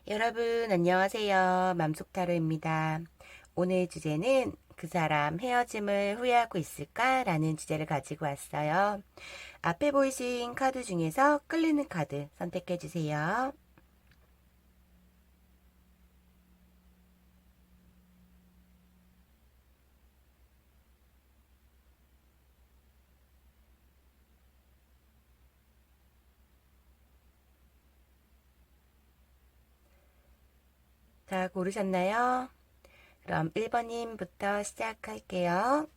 여러분 안녕하세요. 맘속타로입니다. 오늘 주제는 그 사람 헤어짐을 후회하고 있을까? 라는 주제를 가지고 왔어요. 앞에 보이신 카드 중에서 끌리는 카드 선택해 주세요. 다 고르셨나요? 그럼 1번님부터 시작할게요.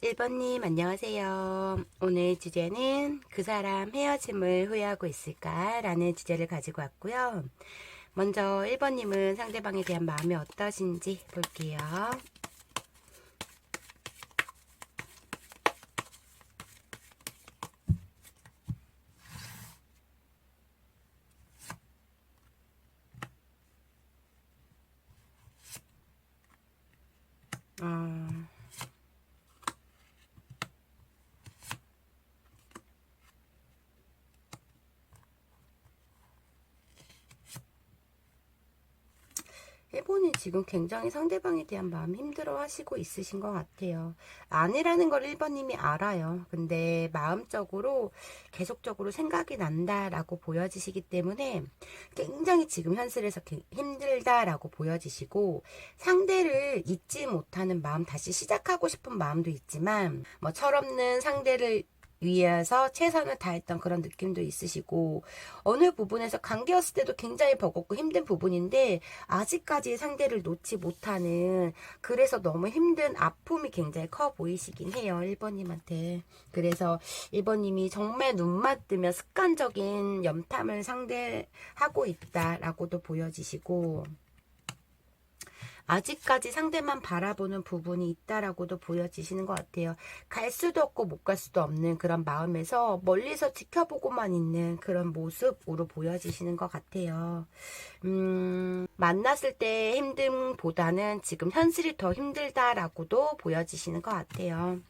1번님 안녕하세요. 오늘 주제는 그 사람 헤어짐을 후회하고 있을까? 라는 주제를 가지고 왔고요. 먼저 1번님은 상대방에 대한 마음이 어떠신지 볼게요. 어... 1번이 지금 굉장히 상대방에 대한 마음 힘들어 하시고 있으신 것 같아요. 아니라는 걸 1번님이 알아요. 근데 마음적으로 계속적으로 생각이 난다라고 보여지시기 때문에 굉장히 지금 현실에서 힘들다라고 보여지시고, 상대를 잊지 못하는 마음, 다시 시작하고 싶은 마음도 있지만 뭐 철없는 상대를 위해서 최선을 다했던 그런 느낌도 있으시고, 어느 부분에서 관계였을 때도 굉장히 버겁고 힘든 부분인데 아직까지 상대를 놓지 못하는, 그래서 너무 힘든 아픔이 굉장히 커 보이시긴 해요, 1번님한테. 그래서 1번님이 정말 눈만 뜨면 습관적인 염탐을 상대하고 있다라고도 보여지시고, 아직까지 상대만 바라보는 부분이 있다라고도 보여지시는 것 같아요. 갈 수도 없고 못 갈 수도 없는 그런 마음에서 멀리서 지켜보고만 있는 그런 모습으로 보여지시는 것 같아요. 만났을 때 힘듦보다는 지금 현실이 더 힘들다라고도 보여지시는 것 같아요.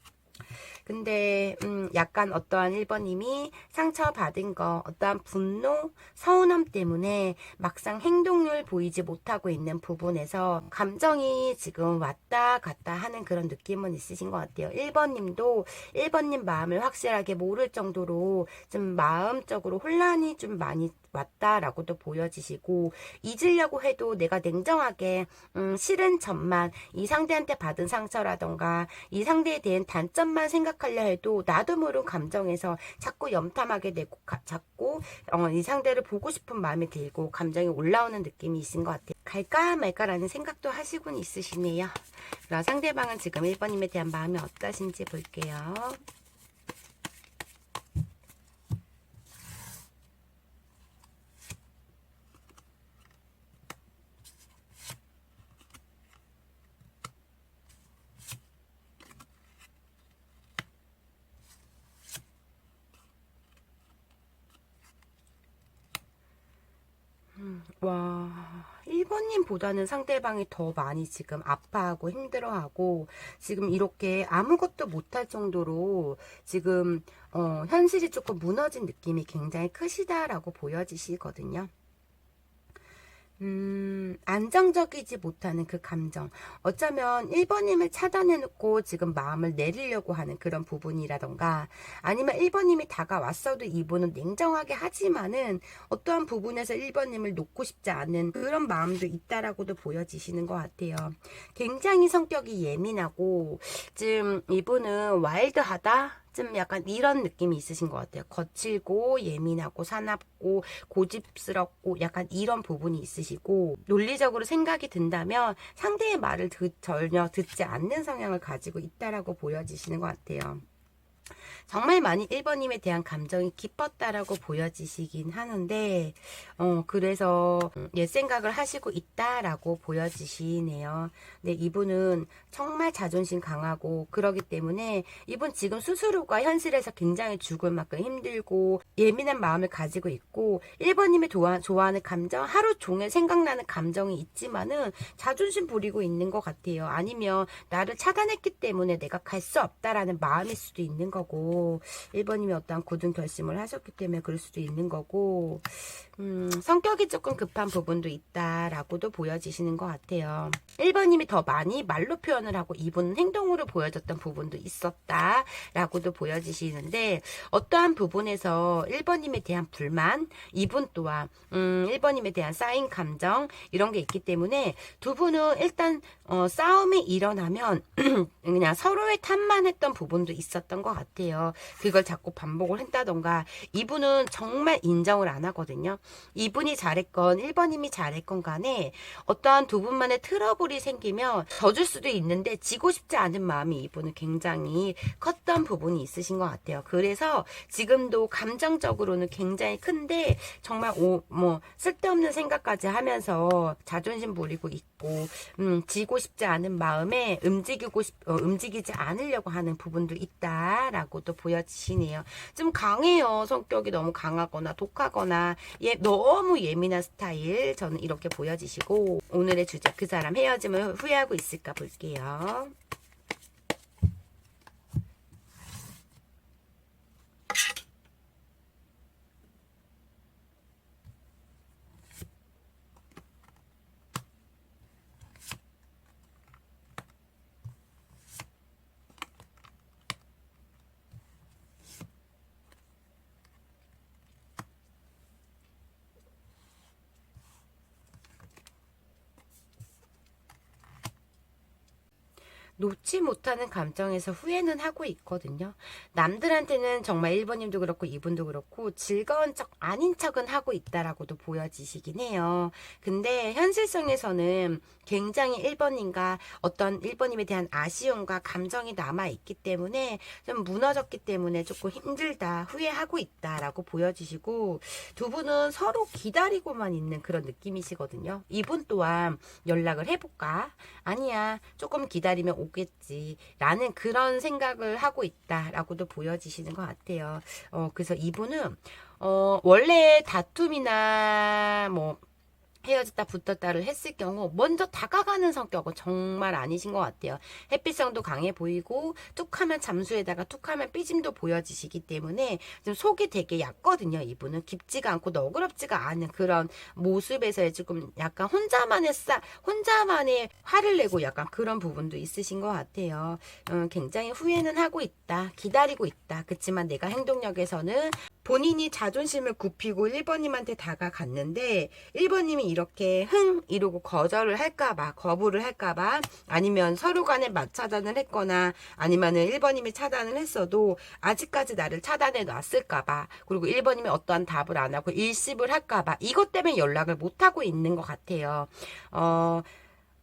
근데 약간 어떠한 1번님이 상처받은 거, 어떠한 분노, 서운함 때문에 막상 행동을 보이지 못하고 있는 부분에서 감정이 지금 왔다 갔다 하는 그런 느낌은 있으신 것 같아요. 1번님도 1번님 마음을 확실하게 모를 정도로 좀 마음적으로 혼란이 좀 많이 왔다라고도 보여지시고, 잊으려고 해도 내가 냉정하게 싫은 점만, 이 상대한테 받은 상처라던가 이 상대에 대한 단점만 생각하려 해도 나도 모르는 감정에서 자꾸 염탐하게 되고, 자꾸 이 상대를 보고 싶은 마음이 들고 감정이 올라오는 느낌이 있은 것 같아요. 갈까 말까라는 생각도 하시곤 있으시네요. 그럼 상대방은 지금 1번님에 대한 마음이 어떠신지 볼게요. 와, 1번님보다는 상대방이 더 많이 지금 아파하고 힘들어하고, 지금 이렇게 아무것도 못할 정도로 지금 현실이 조금 무너진 느낌이 굉장히 크시다라고 보여지시거든요. 안정적이지 못하는 그 감정. 어쩌면 1번님을 차단해놓고 지금 마음을 내리려고 하는 그런 부분이라던가, 아니면 1번님이 다가왔어도 이분은 냉정하게 하지만은 어떠한 부분에서 1번님을 놓고 싶지 않은 그런 마음도 있다라고도 보여지시는 것 같아요. 굉장히 성격이 예민하고, 지금 이분은 와일드하다? 좀 약간 이런 느낌이 있으신 것 같아요. 거칠고 예민하고 사납고 고집스럽고 약간 이런 부분이 있으시고, 논리적으로 생각이 든다면 상대의 말을 전혀 듣지 않는 성향을 가지고 있다라고 보여지시는 것 같아요. 정말 많이 1번님에 대한 감정이 깊었다라고 보여지시긴 하는데, 그래서 옛 생각을 하시고 있다라고 보여지시네요. 근데 이분은 정말 자존심 강하고 그러기 때문에 이분 지금 스스로가 현실에서 굉장히 죽을 만큼 힘들고 예민한 마음을 가지고 있고, 1번님이 좋아하는 감정, 하루 종일 생각나는 감정이 있지만은 자존심 부리고 있는 것 같아요. 아니면 나를 차단했기 때문에 내가 갈 수 없다라는 마음일 수도 있는 거고, 거고 1번님이 어떠한 굳은 결심을 하셨기 때문에 그럴 수도 있는 거고 성격이 조금 급한 부분도 있다라고도 보여지시는 것 같아요. 1번님이 더 많이 말로 표현을 하고 2번은 행동으로 보여줬던 부분도 있었다라고도 보여지시는데 어떠한 부분에서 1번님에 대한 불만, 2번 또한 1번님에 대한 쌓인 감정 이런 게 있기 때문에 두 분은 일단 싸움이 일어나면 그냥 서로의 탓만 했던 부분도 있었던 것 같아요. 그걸 자꾸 반복을 했다던가 2분은 정말 인정을 안 하거든요. 2분이 잘했건 1번님이 잘했건 간에 어떠한 두 분만의 트러블이 생기면 져줄 수도 있는데 지고 싶지 않은 마음이 2분은 굉장히 컸던 부분이 있으신 것 같아요. 그래서 지금도 감정적으로는 굉장히 큰데 정말 쓸데없는 생각까지 하면서 자존심 부리고 있고 지고 싶지 않은 마음에 움직이지 않으려고 하는 부분도 있다라고도 보여지시네요. 좀 강해요. 성격이 너무 강하거나 독하거나 너무 예민한 스타일 저는 이렇게 보여지시고 오늘의 주제 그 사람 헤어짐을 후회하고 있을까 볼게요. 놓지 못하는 감정에서 후회는 하고 있거든요. 남들한테는 정말 1번님도 그렇고 2분도 그렇고 즐거운 척 아닌 척은 하고 있다라고도 보여지시긴 해요. 근데 현실성에서는 굉장히 1번님과 어떤 1번님에 대한 아쉬움과 감정이 남아있기 때문에 좀 무너졌기 때문에 조금 힘들다, 후회하고 있다라고 보여지시고 두 분은 서로 기다리고만 있는 그런 느낌이시거든요. 2분 또한 연락을 해볼까? 아니야, 조금 기다리면 오겠지 라는 그런 생각을 하고 있다라고도 보여지시는 것 같아요. 그래서 이분은 원래 다툼이나 헤어졌다 붙었다를 했을 경우 먼저 다가가는 성격은 정말 아니신 것 같아요. 햇빛성도 강해 보이고 툭하면 잠수에다가 툭하면 삐짐도 보여지시기 때문에 좀 속이 되게 얕거든요. 이분은 깊지가 않고 너그럽지가 않은 그런 모습에서 지금 약간 혼자만의 화를 내고 약간 그런 부분도 있으신 것 같아요. 굉장히 후회는 하고 있다. 기다리고 있다. 그렇지만 내가 행동력에서는 본인이 자존심을 굽히고 1번님한테 다가갔는데 1번님이 이렇게 이러고 거절을 할까봐 거부를 할까봐 아니면 서로 간에 맞차단을 했거나 아니면은 1번님이 차단을 했어도 아직까지 나를 차단해 놨을까봐 그리고 1번님이 어떠한 답을 안 하고 일십을 할까봐 이것 때문에 연락을 못하고 있는 것 같아요.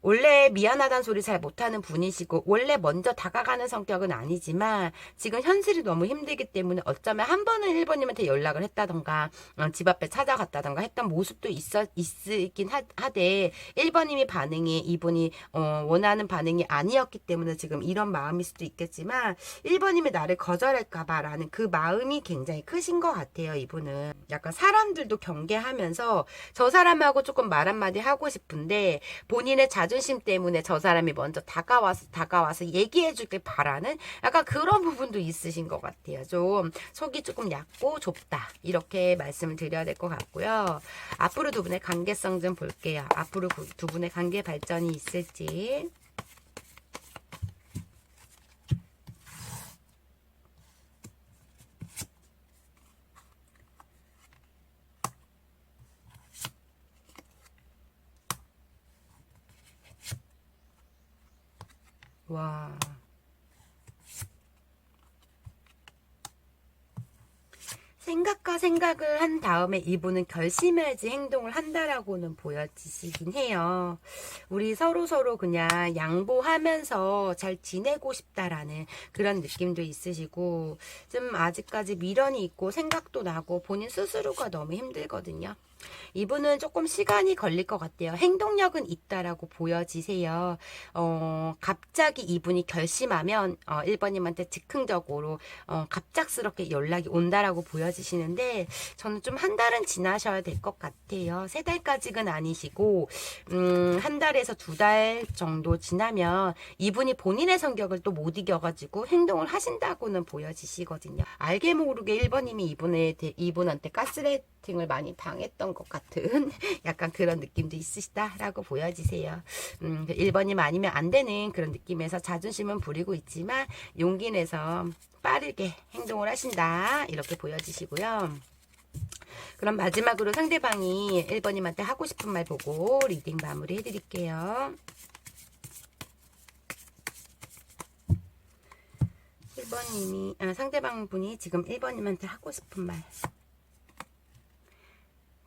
원래 미안하다는 소리 잘 못하는 분이시고 원래 먼저 다가가는 성격은 아니지만 지금 현실이 너무 힘들기 때문에 어쩌면 한 번은 1번님한테 연락을 했다던가 집 앞에 찾아갔다던가 했던 모습도 있긴 하되 1번님이 반응이 이분이 원하는 반응이 아니었기 때문에 지금 이런 마음일 수도 있겠지만 1번님이 나를 거절할까봐 라는 그 마음이 굉장히 크신 것 같아요. 이분은 약간 사람들도 경계하면서 저 사람하고 조금 말 한마디 하고 싶은데 본인의 자존심 때문에 저 사람이 먼저 다가와서 얘기해 주길 바라는 약간 그런 부분도 있으신 것 같아요. 좀 속이 조금 얕고 좁다 이렇게 말씀을 드려야 될 것 같고요. 앞으로 두 분의 관계성 좀 볼게요. 앞으로 두 분의 관계 발전이 있을지. 와. 생각과 생각을 한 다음에 이분은 결심해야지 행동을 한다라고는 보여지시긴 해요. 우리 서로 그냥 양보하면서 잘 지내고 싶다라는 그런 느낌도 있으시고 좀 아직까지 미련이 있고 생각도 나고 본인 스스로가 너무 힘들거든요. 이분은 조금 시간이 걸릴 것 같아요. 행동력은 있다라고 보여지세요. 갑자기 이분이 결심하면 1번님한테 즉흥적으로 갑작스럽게 연락이 온다라고 보여지시는데 저는 좀 한 달은 지나셔야 될 것 같아요. 3달까지는 아니시고 한 달에서 2달 정도 지나면 이분이 본인의 성격을 또 못 이겨가지고 행동을 하신다고는 보여지시거든요. 알게 모르게 1번님이 이분한테 가스레이팅을 많이 당했던 것 같은 약간 그런 느낌도 있으시다라고 보여지세요. 1번님 아니면 안 되는 그런 느낌에서 자존심은 부리고 있지만 용기 내서 빠르게 행동을 하신다 이렇게 보여지시고요. 그럼 마지막으로 상대방이 1번님한테 하고 싶은 말 보고 리딩 마무리 해드릴게요. 상대방 분이 지금 1번님한테 하고 싶은 말.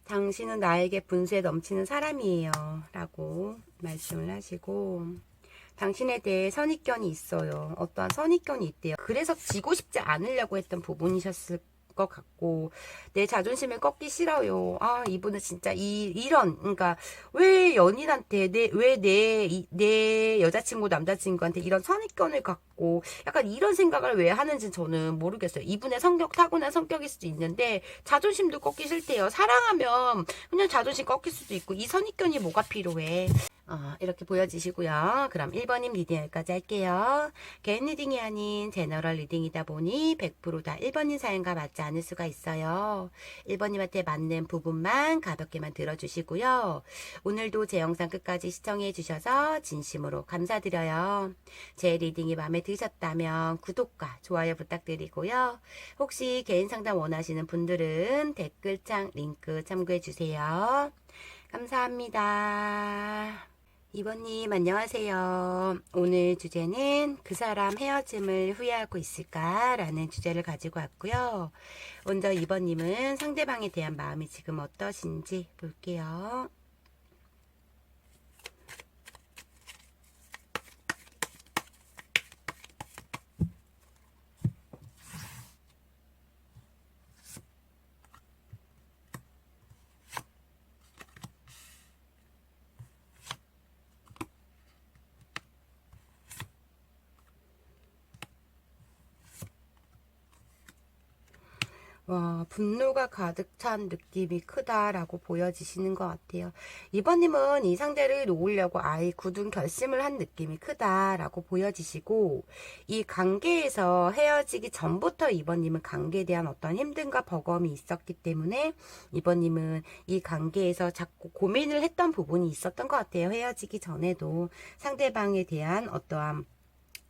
당신은 나에게 분수에 넘치는 사람이에요. 라고 말씀을 하시고, 당신에 대해 선입견이 있어요. 어떠한 선입견이 있대요. 그래서 지고 싶지 않으려고 했던 부분이셨을 것 같고, 내 자존심을 꺾기 싫어요. 이분은 진짜 그러니까 왜 연인한테 내 여자친구 남자친구한테 이런 선입견을 갖고 약간 이런 생각을 왜 하는지 저는 모르겠어요. 이분의 타고난 성격일 수도 있는데 자존심도 꺾기 싫대요. 사랑하면 그냥 자존심 꺾일 수도 있고 이 선입견이 뭐가 필요해. 이렇게 보여지시고요. 그럼 1번님 리딩 여기까지 할게요. 개인 리딩이 아닌 제너럴 리딩이다 보니 100%다 1번님 사연과 맞지 않을 수가 있어요. 1번님한테 맞는 부분만 가볍게만 들어주시고요. 오늘도 제 영상 끝까지 시청해 주셔서 진심으로 감사드려요. 제 리딩이 마음에 드셨다면 구독과 좋아요 부탁드리고요. 혹시 개인 상담 원하시는 분들은 댓글창 링크 참고해 주세요. 감사합니다. 이번님 안녕하세요. 오늘 주제는 그 사람 헤어짐을 후회하고 있을까? 라는 주제를 가지고 왔고요. 먼저 이번님은 상대방에 대한 마음이 지금 어떠신지 볼게요. 와, 분노가 가득 찬 느낌이 크다라고 보여지시는 것 같아요. 이번님은 이 상대를 놓으려고 아예 굳은 결심을 한 느낌이 크다라고 보여지시고, 이 관계에서 헤어지기 전부터 이번님은 관계에 대한 어떤 힘듦과 버거움이 있었기 때문에 이번님은 이 관계에서 자꾸 고민을 했던 부분이 있었던 것 같아요. 헤어지기 전에도 상대방에 대한 어떠한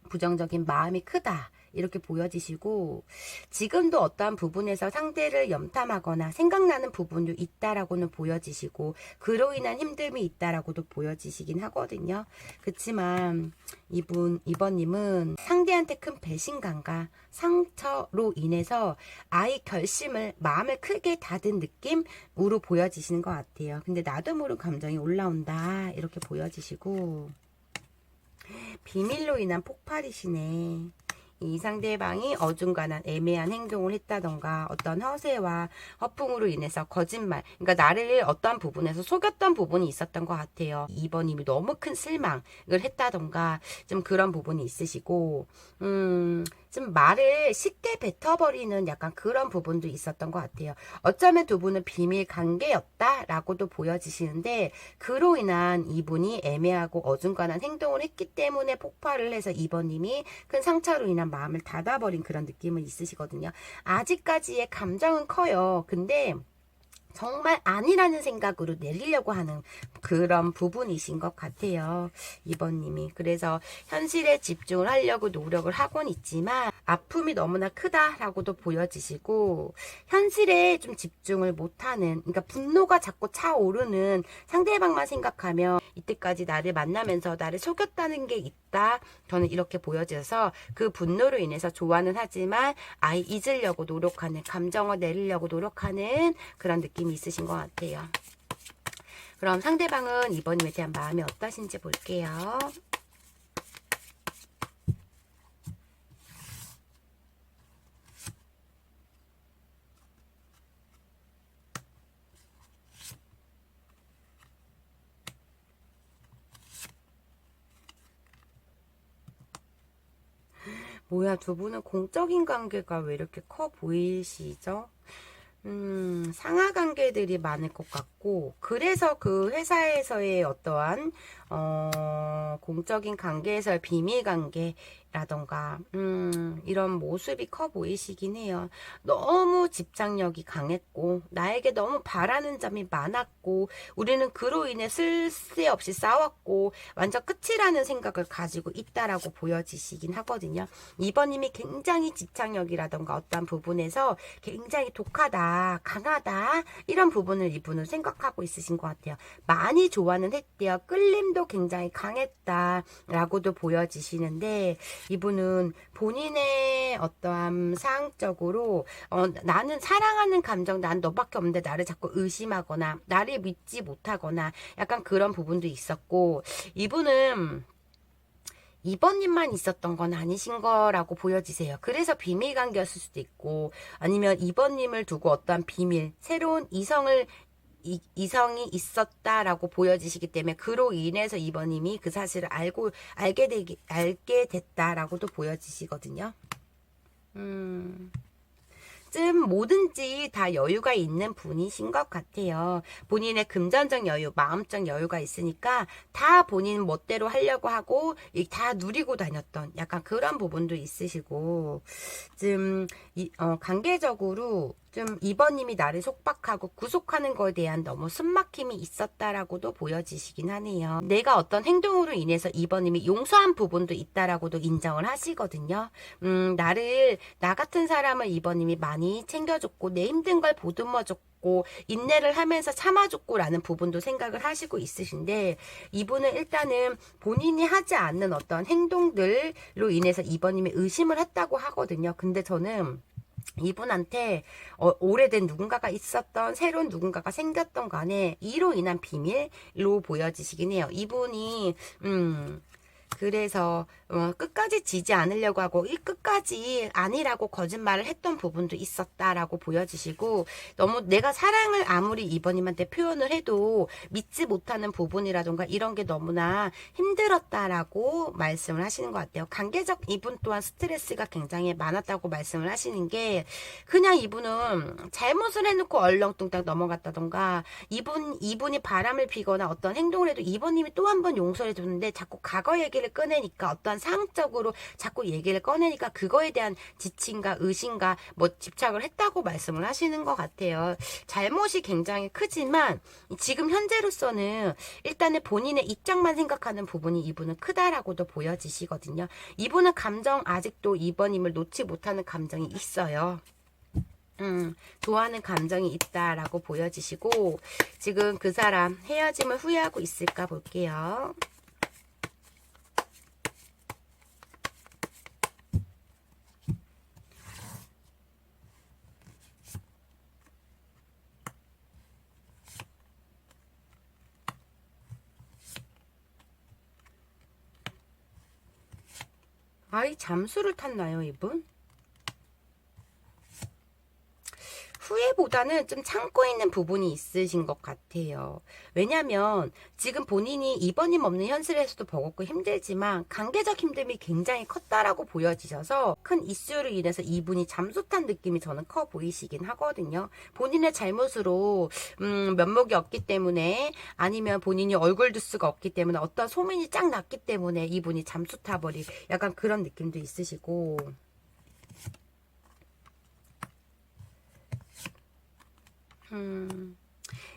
부정적인 마음이 크다. 이렇게 보여지시고 지금도 어떠한 부분에서 상대를 염탐하거나 생각나는 부분도 있다라고는 보여지시고 그로 인한 힘듦이 있다라고도 보여지시긴 하거든요. 그렇지만 이번님은 상대한테 큰 배신감과 상처로 인해서 아예 마음을 크게 닫은 느낌으로 보여지시는 것 같아요. 근데 나도 모르는 감정이 올라온다 이렇게 보여지시고 비밀로 인한 폭발이시네. 이 상대방이 어중간한 애매한 행동을 했다던가 어떤 허세와 허풍으로 인해서 거짓말, 그러니까 나를 어떠한 부분에서 속였던 부분이 있었던 것 같아요. 2번님이 너무 큰 실망을 했다던가 좀 그런 부분이 있으시고 좀 말을 쉽게 뱉어버리는 약간 그런 부분도 있었던 것 같아요. 어쩌면 두 분은 비밀 관계였다라고도 보여지시는데 그로 인한 이분이 애매하고 어중간한 행동을 했기 때문에 폭발을 해서 2번님이 큰 상처로 인한 마음을 닫아버린 그런 느낌은 있으시거든요. 아직까지의 감정은 커요. 근데 정말 아니라는 생각으로 내리려고 하는 그런 부분이신 것 같아요. 2번님이. 그래서 현실에 집중을 하려고 노력을 하곤 있지만 아픔이 너무나 크다라고도 보여지시고 현실에 좀 집중을 못하는, 그러니까 분노가 자꾸 차오르는 상대방만 생각하면 이때까지 나를 만나면서 나를 속였다는 게 있다. 저는 이렇게 보여져서 그 분노로 인해서 좋아는 하지만 아예 잊으려고 노력하는, 감정을 내리려고 노력하는 그런 느낌이 있으신 것 같아요. 그럼 상대방은 이번님에 대한 마음이 어떠신지 볼게요. 뭐야, 두 분은 공적인 관계가 왜 이렇게 커 보이시죠? 상하 관계들이 많을 것 같고, 그래서 그 회사에서의 어떠한, 공적인 관계에서의 비밀 관계라던가, 이런 모습이 커 보이시긴 해요. 너무 집착력이 강했고, 나에게 너무 바라는 점이 많았고, 우리는 그로 인해 쓸데없이 싸웠고, 완전 끝이라는 생각을 가지고 있다라고 보여지시긴 하거든요. 2번님이 굉장히 집착력이라던가 어떠한 부분에서 굉장히 독하다, 강하다, 이런 부분을 이분은 생각하고 있으신 것 같아요. 많이 좋아는 했대요. 끌림도 굉장히 강했다라고도 보여지시는데, 이분은 본인의 어떠한 사항적으로 나는 사랑하는 감정, 난 너밖에 없는데 나를 자꾸 의심하거나 나를 믿지 못하거나 약간 그런 부분도 있었고, 이분은 2번님만 있었던 건 아니신 거라고 보여지세요. 그래서 비밀 관계였을 수도 있고, 아니면 2번님을 두고 어떠한 비밀, 새로운 이성이 있었다라고 보여지시기 때문에 그로 인해서 2번님이 그 사실을 알게 됐다라고도 보여지시거든요. 뭐든지 다 여유가 있는 분이신 것 같아요. 본인의 금전적 여유, 마음적 여유가 있으니까 다 본인 멋대로 하려고 하고 다 누리고 다녔던 약간 그런 부분도 있으시고, 관계적으로 좀 2번님이 나를 속박하고 구속하는 거에 대한 너무 숨막힘이 있었다라고도 보여지시긴 하네요. 내가 어떤 행동으로 인해서 2번님이 용서한 부분도 있다라고도 인정을 하시거든요. 나 같은 사람을 2번님이 많이 챙겨줬고 내 힘든 걸 보듬어줬고 인내를 하면서 참아줬고 라는 부분도 생각을 하시고 있으신데, 이분은 일단은 본인이 하지 않는 어떤 행동들로 인해서 2번님이 의심을 했다고 하거든요. 근데 저는 이분한테 오래된 누군가가 있었던 새로운 누군가가 생겼던 간에 이로 인한 비밀로 보여지시긴 해요. 이분이 그래서 끝까지 지지 않으려고 하고 이 끝까지 아니라고 거짓말을 했던 부분도 있었다라고 보여지시고, 너무 내가 사랑을 아무리 이번님한테 표현을 해도 믿지 못하는 부분이라던가 이런 게 너무나 힘들었다라고 말씀을 하시는 것 같아요. 관계적 이분 또한 스트레스가 굉장히 많았다고 말씀을 하시는 게, 그냥 이분은 잘못을 해놓고 얼렁뚱땅 넘어갔다던가, 이분이 바람을 피거나 어떤 행동을 해도 이번님이 또 한 번 용서해 주는데 자꾸 과거 얘기를 꺼내니까, 어떠한 상황적으로 자꾸 얘기를 꺼내니까 그거에 대한 지침과 의심과 집착을 했다고 말씀을 하시는 것 같아요. 잘못이 굉장히 크지만 지금 현재로서는 일단은 본인의 입장만 생각하는 부분이 이분은 크다라고도 보여지시거든요. 이분은 감정 아직도 2번님을 놓지 못하는 감정이 있어요. 좋아하는 감정이 있다라고 보여지시고, 지금 그 사람 헤어짐을 후회하고 있을까 볼게요. 아이, 잠수를 탔나요, 이분? 후회보다는 좀 참고 있는 부분이 있으신 것 같아요. 왜냐면 지금 본인이 2번님 없는 현실에서도 버겁고 힘들지만 관계적 힘듦이 굉장히 컸다라고 보여지셔서 큰 이슈로 인해서 이분이 잠수탄 느낌이 저는 커 보이시긴 하거든요. 본인의 잘못으로 면목이 없기 때문에, 아니면 본인이 얼굴 두수가 없기 때문에, 어떤 소문이 쫙 났기 때문에 이분이 잠수 타버리 약간 그런 느낌도 있으시고,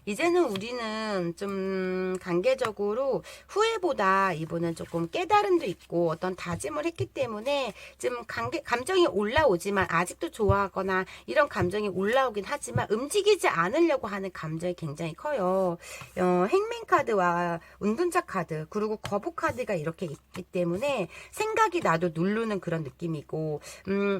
이제는 우리는 좀 관계적으로 후회보다 이분은 조금 깨달음도 있고 어떤 다짐을 했기 때문에 좀 감정이 올라오지만, 아직도 좋아하거나 이런 감정이 올라오긴 하지만 움직이지 않으려고 하는 감정이 굉장히 커요. 행맨 카드와 운둔자 카드, 그리고 거북 카드가 이렇게 있기 때문에 생각이 나도 누르는 그런 느낌이고,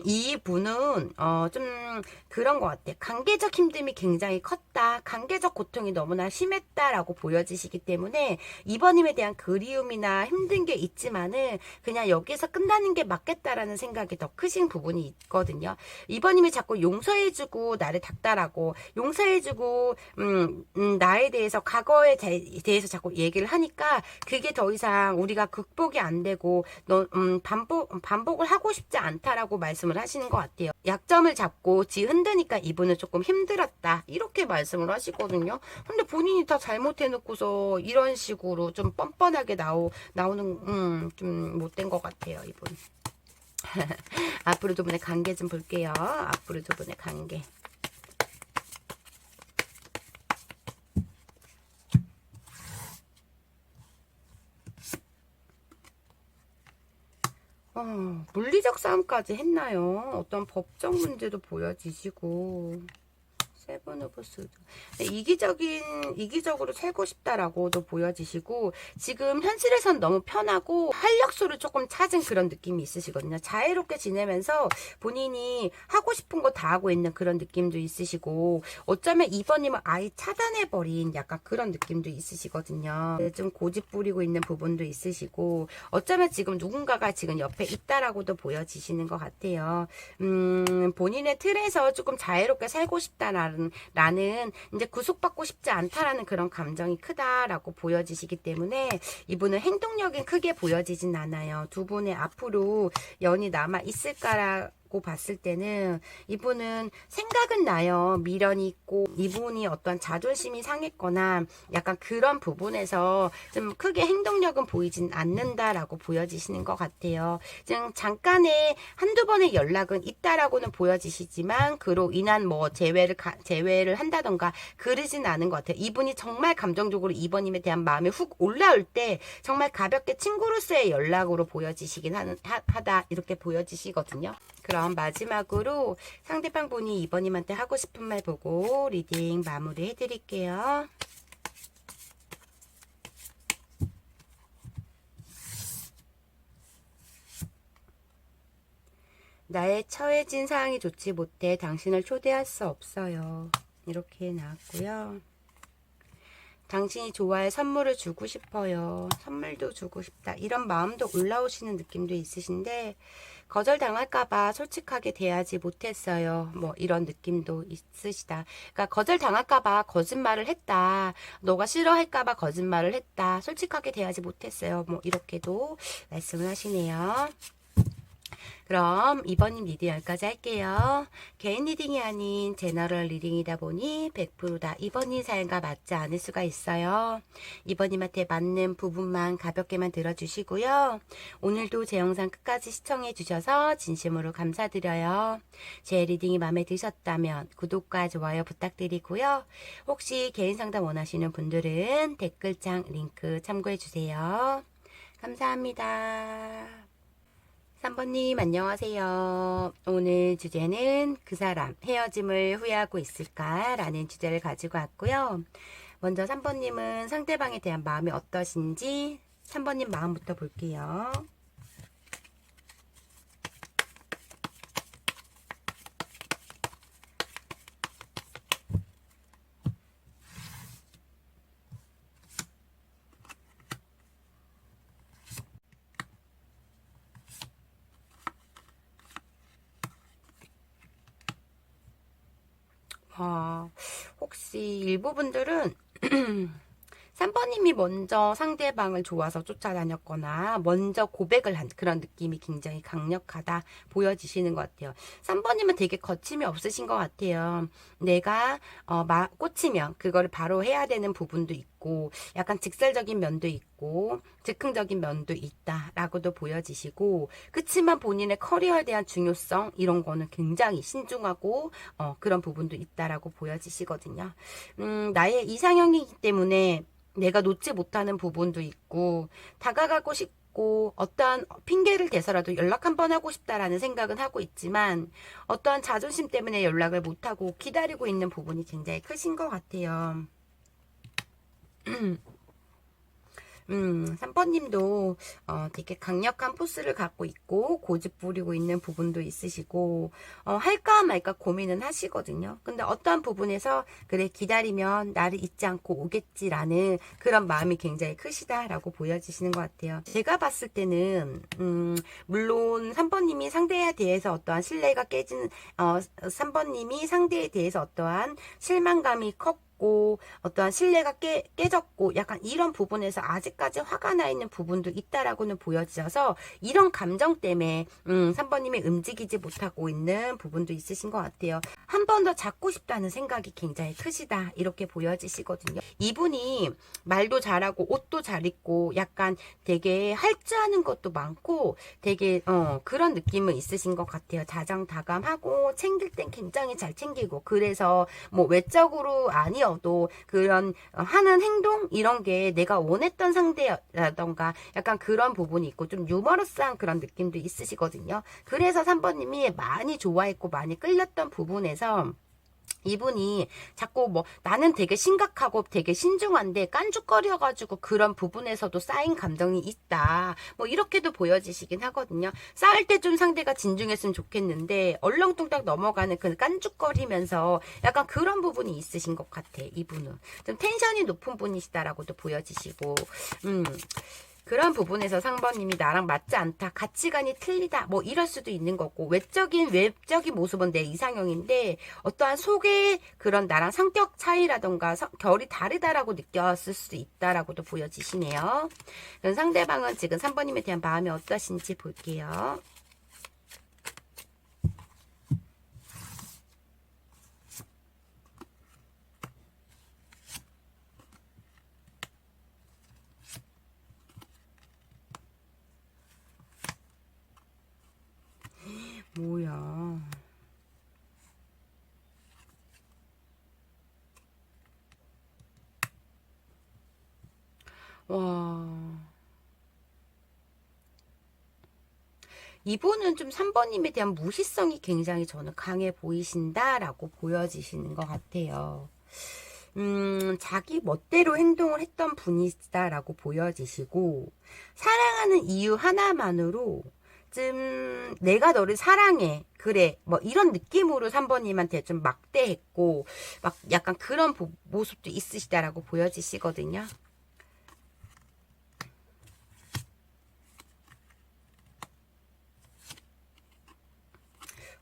이분은 좀 그런 것 같아. 관계적 힘듦이 굉장히 컸다, 관계적 고통 의사소통이 너무나 심했다라고 보여지시기 때문에 이번님에 대한 그리움이나 힘든 게 있지만은 그냥 여기서 끝나는 게 맞겠다라는 생각이 더 크신 부분이 있거든요. 이번님이 자꾸 용서해주고 나를 닥달하고 용서해주고 나에 대해서 과거에 대해서 자꾸 얘기를 하니까 그게 더 이상 우리가 극복이 안 되고 반복을 하고 싶지 않다라고 말씀을 하시는 것 같아요. 약점을 잡고 지 흔드니까 이분은 조금 힘들었다 이렇게 말씀을 하시거든요. 근데 본인이 다 잘못해놓고서 이런 식으로 좀 뻔뻔하게 나오는 좀 못된 것 같아요 이분. 앞으로 두 분의 관계 좀 볼게요. 앞으로 두 분의 관계. 물리적 싸움까지 했나요? 어떤 법적 문제도 보여지시고. 세븐 오브 스드. 이기적으로 살고 싶다라고도 보여지시고, 지금 현실에선 너무 편하고 활력소를 조금 찾은 그런 느낌이 있으시거든요. 자유롭게 지내면서 본인이 하고 싶은 거 다 하고 있는 그런 느낌도 있으시고, 어쩌면 이번님은 아예 차단해버린 약간 그런 느낌도 있으시거든요. 좀 고집 부리고 있는 부분도 있으시고, 어쩌면 지금 누군가가 지금 옆에 있다라고도 보여지시는 것 같아요. 본인의 틀에서 조금 자유롭게 살고 싶다라는 나는 이제 구속받고 싶지 않다라는 그런 감정이 크다라고 보여지시기 때문에 이분은 행동력이 크게 보여지진 않아요. 두 분의 앞으로 연이 남아 있을까라고 봤을 때는 이분은 생각은 나요. 미련이 있고 이분이 어떤 자존심이 상했거나 약간 그런 부분에서 좀 크게 행동력은 보이진 않는다라고 보여지시는 것 같아요. 지금 잠깐의 한두 번의 연락은 있다라고는 보여지시지만 그로 인한 뭐 제외를 한다던가 그러진 않은 것 같아요. 이분이 정말 감정적으로 이번님에 대한 마음이 훅 올라올 때 정말 가볍게 친구로서의 연락으로 보여지시긴 하다 이렇게 보여지시거든요. 그럼 마지막으로 상대방 분이 이번님한테 하고 싶은 말 보고 리딩 마무리 해드릴게요. 나의 처해진 상황이 좋지 못해 당신을 초대할 수 없어요. 이렇게 나왔고요. 당신이 좋아할 선물을 주고 싶어요. 선물도 주고 싶다. 이런 마음도 올라오시는 느낌도 있으신데 거절당할까봐 솔직하게 대하지 못했어요. 뭐 이런 느낌도 있으시다. 그러니까 거절당할까봐 거짓말을 했다. 너가 싫어할까봐 거짓말을 했다. 솔직하게 대하지 못했어요. 뭐 이렇게도 말씀을 하시네요. 그럼 이번님 리딩 여기까지 할게요. 개인 리딩이 아닌 제너럴 리딩이다 보니 100%다 이번님 사연과 맞지 않을 수가 있어요. 이번님한테 맞는 부분만 가볍게만 들어주시고요. 오늘도 제 영상 끝까지 시청해 주셔서 진심으로 감사드려요. 제 리딩이 마음에 드셨다면 구독과 좋아요 부탁드리고요. 혹시 개인 상담 원하시는 분들은 댓글창 링크 참고해 주세요. 감사합니다. 3번님 안녕하세요. 오늘 주제는 그 사람 헤어짐을 후회하고 있을까? 라는 주제를 가지고 왔고요. 먼저 3번님은 상대방에 대한 마음이 어떠신지 3번님 마음부터 볼게요. 혹시 일부 분들은 3번님이 먼저 상대방을 좋아서 쫓아다녔거나 먼저 고백을 한 그런 느낌이 굉장히 강력하다 보여지시는 것 같아요. 3번님은 되게 거침이 없으신 것 같아요. 내가 꽂히면 그거를 바로 해야 되는 부분도 있고 약간 직설적인 면도 있고 즉흥적인 면도 있다라고도 보여지시고 그치만 본인의 커리어에 대한 중요성 이런 거는 굉장히 신중하고 그런 부분도 있다라고 보여지시거든요. 나의 이상형이기 때문에 내가 놓지 못하는 부분도 있고 다가가고 싶고 어떠한 핑계를 대서라도 연락 한번 하고 싶다라는 생각은 하고 있지만 어떠한 자존심 때문에 연락을 못하고 기다리고 있는 부분이 굉장히 크신 것 같아요. 3번님도 되게 강력한 포스를 갖고 있고 고집 부리고 있는 부분도 있으시고 할까 말까 고민은 하시거든요. 근데 어떠한 부분에서 그래 기다리면 나를 잊지 않고 오겠지라는 그런 마음이 굉장히 크시다라고 보여지시는 것 같아요. 제가 봤을 때는 물론 3번님이 상대에 대해서 어떠한 신뢰가 깨지는 3번님이 상대에 대해서 어떠한 실망감이 컸고 어떠한 신뢰가 깨졌고 약간 이런 부분에서 아직까지 화가 나 있는 부분도 있다라고는 보여져서 이런 감정 때문에 3번님이 움직이지 못하고 있는 부분도 있으신 것 같아요. 한 번 더 잡고 싶다는 생각이 굉장히 크시다 이렇게 보여지시거든요. 이분이 말도 잘하고 옷도 잘 입고 약간 되게 할 줄 아는 것도 많고 되게 그런 느낌은 있으신 것 같아요. 다정다감하고 챙길 땐 굉장히 잘 챙기고 그래서 뭐 외적으로 아니어도 그런 하는 행동 이런 게 내가 원했던 상대라던가 약간 그런 부분이 있고 좀 유머러스한 그런 느낌도 있으시거든요. 그래서 3번님이 많이 좋아했고 많이 끌렸던 부분에서 이분이 자꾸 뭐 나는 되게 심각하고 되게 신중한데 깐죽거려가지고 그런 부분에서도 쌓인 감정이 있다. 뭐 이렇게도 보여지시긴 하거든요. 싸울 때 좀 상대가 진중했으면 좋겠는데 얼렁뚱땅 넘어가는 그 깐죽거리면서 약간 그런 부분이 있으신 것 같아. 이분은 좀 텐션이 높은 분이시다라고도 보여지시고 그런 부분에서 상번님이 나랑 맞지 않다, 가치관이 틀리다, 뭐 이럴 수도 있는 거고 외적인 모습은 내 이상형인데 어떠한 속의 그런 나랑 성격 차이라던가 결이 다르다라고 느꼈을 수도 있다라고도 보여지시네요. 그럼 상대방은 지금 3번님에 대한 마음이 어떠신지 볼게요. 뭐야. 와. 이분은 좀 3번님에 대한 무시성이 굉장히 저는 강해 보이신다라고 보여지시는 것 같아요. 자기 멋대로 행동을 했던 분이다라고 보여지시고, 사랑하는 이유 하나만으로 좀 내가 너를 사랑해. 그래. 뭐 이런 느낌으로 3번님한테 좀 막대했고, 막 약간 그런 모습도 있으시다라고 보여지시거든요.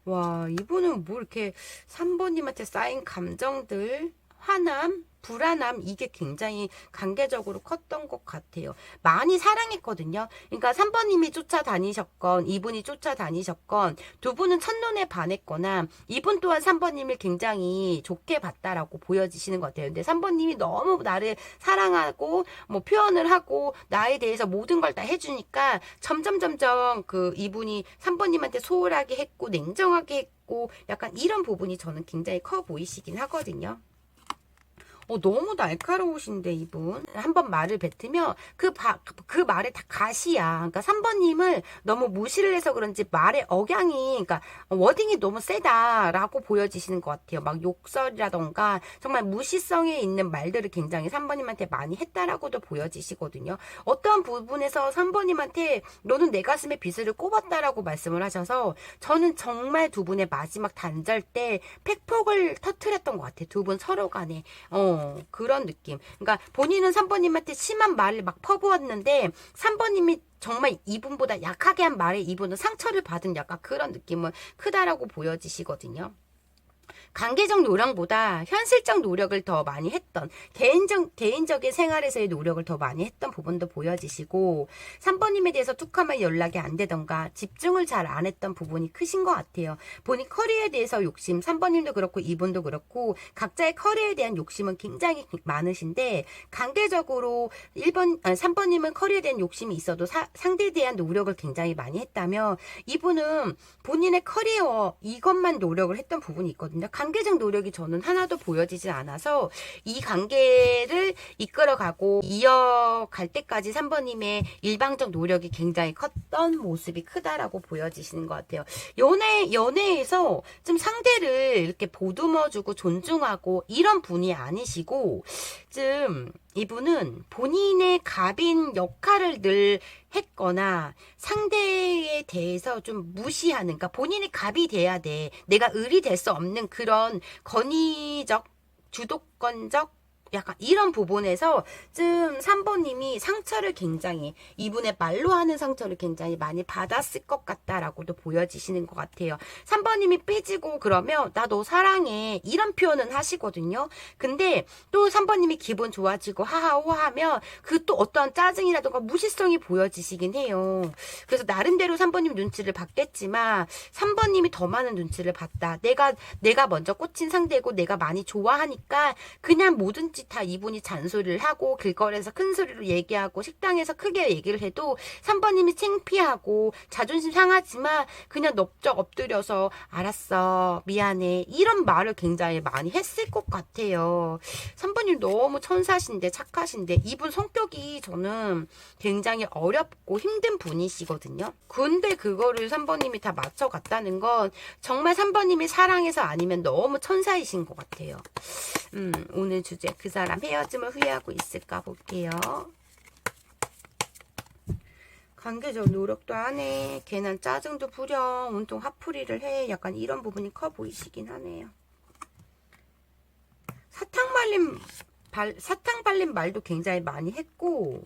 와, 이분은 뭐 이렇게 3번님한테 쌓인 감정들, 화남, 불안함, 이게 굉장히 관계적으로 컸던 것 같아요. 많이 사랑했거든요. 그러니까 3번님이 쫓아다니셨건, 이분이 쫓아다니셨건, 두 분은 첫눈에 반했거나, 이분 또한 3번님을 굉장히 좋게 봤다라고 보여지시는 것 같아요. 근데 3번님이 너무 나를 사랑하고, 뭐 표현을 하고, 나에 대해서 모든 걸 다 해주니까, 점점 그 이분이 3번님한테 소홀하게 했고, 냉정하게 했고, 약간 이런 부분이 저는 굉장히 커 보이시긴 하거든요. 너무 날카로우신데, 이분. 한번 말을 뱉으면 그 말에 다 가시야. 그러니까 3번님을 너무 무시를 해서 그런지 말의 억양이, 그러니까 워딩이 너무 세다라고 보여지시는 것 같아요. 막 욕설이라던가 정말 무시성에 있는 말들을 굉장히 3번님한테 많이 했다라고도 보여지시거든요. 어떠한 부분에서 3번님한테 너는 내 가슴에 비수를 꼽았다라고 말씀을 하셔서 저는 정말 두 분의 마지막 단절 때 팩폭을 터트렸던 것 같아요. 두 분 서로 간에. 그런 느낌. 그러니까 본인은 3번님한테 심한 말을 막 퍼부었는데 3번님이 정말 이분보다 약하게 한 말에 이분은 상처를 받은 약간 그런 느낌은 크다라고 보여지시거든요. 관계적 노력보다 현실적 노력을 더 많이 했던 개인적인 생활에서의 노력을 더 많이 했던 부분도 보여지시고 3번님에 대해서 툭 하면 연락이 안 되던가 집중을 잘 안 했던 부분이 크신 것 같아요. 본인 커리어에 대해서 욕심 3번님도 그렇고 이분도 그렇고 각자의 커리어에 대한 욕심은 굉장히 많으신데 관계적으로 3번님은 커리어에 대한 욕심이 있어도 상대에 대한 노력을 굉장히 많이 했다면 이분은 본인의 커리어 이것만 노력을 했던 부분이 있거든요. 관계적 노력이 저는 하나도 보여지지 않아서 이 관계를 이끌어가고 이어갈 때까지 3번님의 일방적 노력이 굉장히 컸던 모습이 크다라고 보여지시는 것 같아요. 연애에서 좀 상대를 이렇게 보듬어주고 존중하고 이런 분이 아니시고 좀 이분은 본인의 갑인 역할을 늘 했거나 상대에 대해서 좀 무시하는, 그러니까 본인이 갑이 돼야 돼. 내가 을이 될 수 없는 그런 권위적, 주도권적 약간 이런 부분에서 좀 3번님이 상처를 굉장히, 이분의 말로 하는 상처를 굉장히 많이 받았을 것 같다라고도 보여지시는 것 같아요. 3번님이 삐지고 그러면 나 너 사랑해 이런 표현은 하시거든요. 근데 또 3번님이 기분 좋아지고 하하호하 하면 그 또 어떠한 짜증이라든가 무시성이 보여지시긴 해요. 그래서 나름대로 3번님 눈치를 봤겠지만 3번님이 더 많은 눈치를 봤다. 내가 먼저 꽂힌 상대고 내가 많이 좋아하니까 그냥 뭐든지 다 이분이 잔소리를 하고 길거리에서 큰 소리로 얘기하고 식당에서 크게 얘기를 해도 3번님이 창피하고 자존심 상하지만 그냥 넙적 엎드려서 알았어 미안해 이런 말을 굉장히 많이 했을 것 같아요. 3번님 너무 천사신데 착하신데 이분 성격이 저는 굉장히 어렵고 힘든 분이시거든요. 근데 그거를 3번님이 다 맞춰갔다는 건 정말 3번님이 사랑해서 아니면 너무 천사이신 것 같아요. 오늘 주제 그 사람 헤어짐을 후회하고 있을까 볼게요. 관계적 노력도 안 해. 걔는 짜증도 부려. 온통 화풀이를 해. 약간 이런 부분이 커 보이시긴 하네요. 사탕 발린 말도 굉장히 많이 했고